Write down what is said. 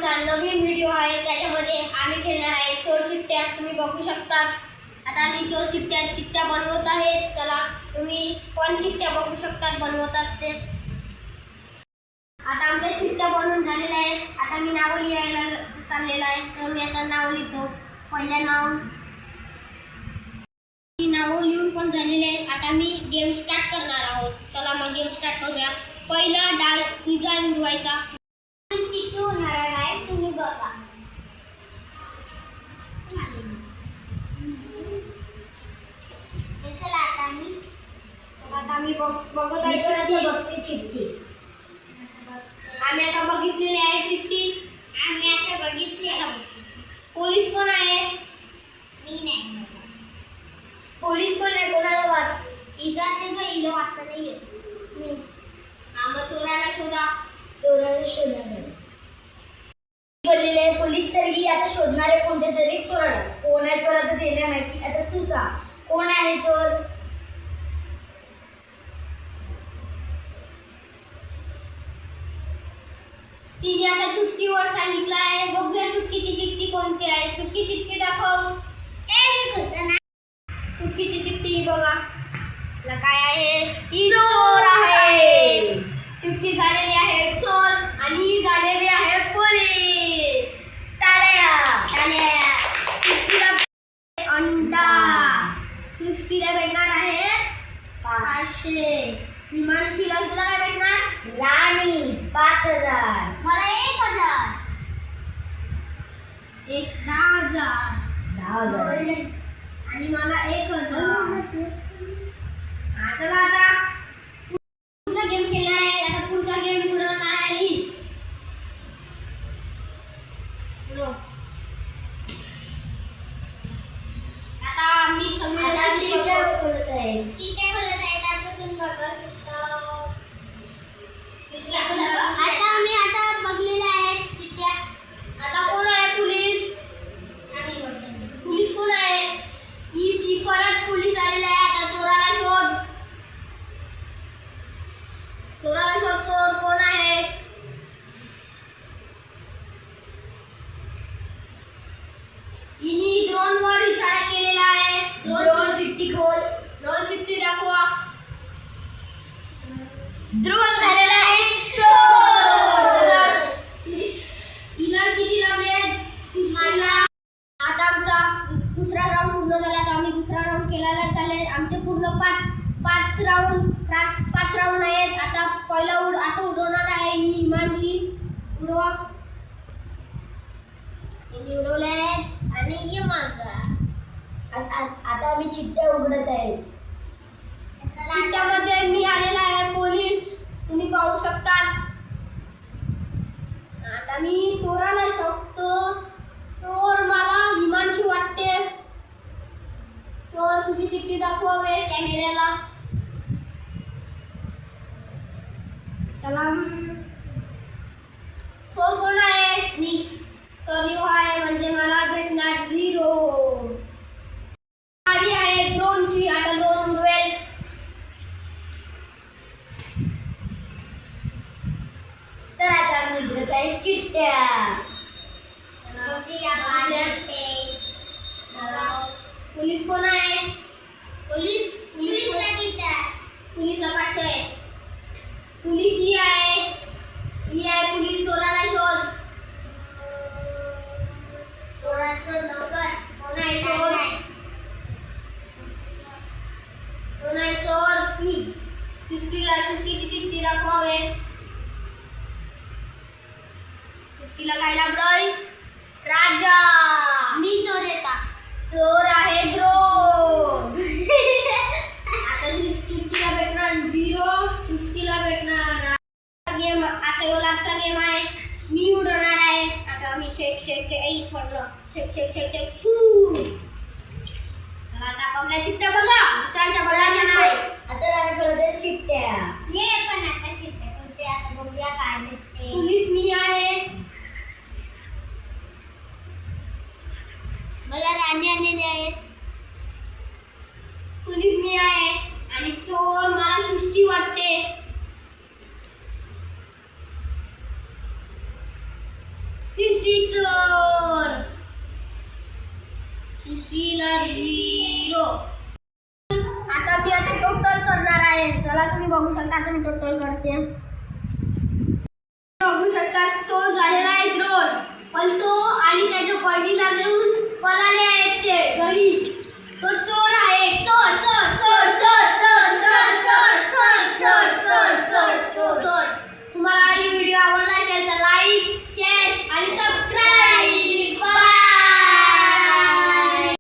आमचा नवीन व्हिडिओ आहे, त्याच्यामध्ये आम्ही खेळणार आहे चोर चिठ्ठ्या. तुम्ही बघू शकता. आता आम्ही चोर चिठ्ठ्या बनवत आहे. चला तुम्ही कोण चिठ्ठ्या बघू शकतात बनवतात ते. आता आमच्या चिठ्ठ्या बनवून झालेल्या आहेत. आता मी नाव लिहायला चाललेलं आहे. तर मी आता नाव लिहितो. पहिलं नाव लिहून पण झालेले आहेत. आता मी गेम स्टार्ट करणार आहोत. चला मग गेम स्टार्ट करूया. पहिला डाय पिझ्झा उडवायचा. चिठ्ठी होणार आहे, तुम्ही बघा. आता मी बघत आहे चिठ्ठी. आम्ही आता बघितलेली आहे चिठ्ठी. पोलीस कोण आहे? मी नाही. पोलीस कोण आहे? कोणाला वाच इजा असेल तर इला वाचता नाही येत. मग चोराला शोधा. बोललेले आहे पोलीस. तरी आता शोधणारे कोणते तरी चोराला. कोण आहे चोर आता ते नाही माहिती. आता तू सांग कोण आहे चोर? तिने आता चुटकीवर सांगितलं आहे. बघूया चुटकीची चिठ्ठी कोणती आहे. चुटकी चिठ्ठी दाखव. चुटकीची चिठ्ठी बघा. काय आहे? ही चोर आहे. चुटकी झालेली आहे चोर आणि झालेली आहे पोलीस. अंडा. सृष्टीला भेटणार आहे 500. हिमांशीला तुला काय भेटणार? राणी 5000. मला 1000. 10,000 आणि मला 1000. चला आता पुढचा गेम खेळणार आहे. आता पुढचा गेम उडवणार आहे. आता मी सगळे चिठ्ठ्या खोलत आहे. आता तुम्ही बघू शकता. आता बघलेल्या आहेत चिठ्ठ्या. आता कोण आहे? पोलीस. पोलीस कोण आहे? ही परत पोलीस आलेला आहे. आता चोराला शोध. चोर कोण आहे? हिनी ड्रोन वर इशारा केलेला आहे. ड्रोन चिठ्ठी खोल. ड्रोन चिठ्ठी दाखवा. ड्रोन झालेला आहे चोर. चला हिला किती लागले? मला. आता आमचा दुसरा राऊंड पूर्ण झाला. तर आम्ही दुसरा राऊंड केलेला चालेल. आमचे पूर्ण पाच राऊंड आहेत. आता पहिला आता उडवणार आहे ही हिमांशी. उडवा. उडवले आणि ये माझा. आता आम्ही चिठ्ठ्या उघडत आहे. चिठ्ठ्यामध्ये मी आलेला आहे पोलीस. तुम्ही पाहू शकतात. आता मी चोराला शोधतो. चोर मला हिमांशी वाटते. चोर तुझी चिठ्ठी दाखवावे कॅमेऱ्याला. चला चोर कोण आहे? मी. चोर आहे म्हणजे मला भेटणार 0. आली आहे ड्रोनची. आता ड्रोन उडवेल. तर आता मी उघडत आहे चिठ्ठ्या. पोलीस कोण आहे? पोलीसला 500 आहे. पोलीस ही आहे. पोलीस. चोराला शोध. लवकर. कोण आहे चोर? सृष्टीची चिठ्ठी दाखवावे. सृष्टीला काय लागलंय? राजा. मी चोर येता. चोर आहे ड्रोन. आता चिठ्ठीला भेटणार 0. सृष्टीला भेटणार गेम. आता ओलाचा गेम आहे. मी उडवणार आहे. आता मी शेक पडलं. शेक शू. आता आपल्या चिठ्ठ्या बघा. दुसऱ्यांच्या बघायच्या नाही. आता आम्ही करत चिठ्ठ्या. पण आता चिठ्ठ्या कोणते आता बघूया काय भेटते. पोलीस मी आहे. मला राणी आलेली आहे. पोलीस मी आहे आणि चोर मला सृष्टी वाटते. सृष्टी चोर. सृष्टीला 0. आता मी टोटल करणार आहे. चला तुम्ही बघू शकता. आता मी टोटल करते. बघू शकता चोर झालेला आहे द्रोण, पण तो आणि त्याच्या बहिणीला घेऊन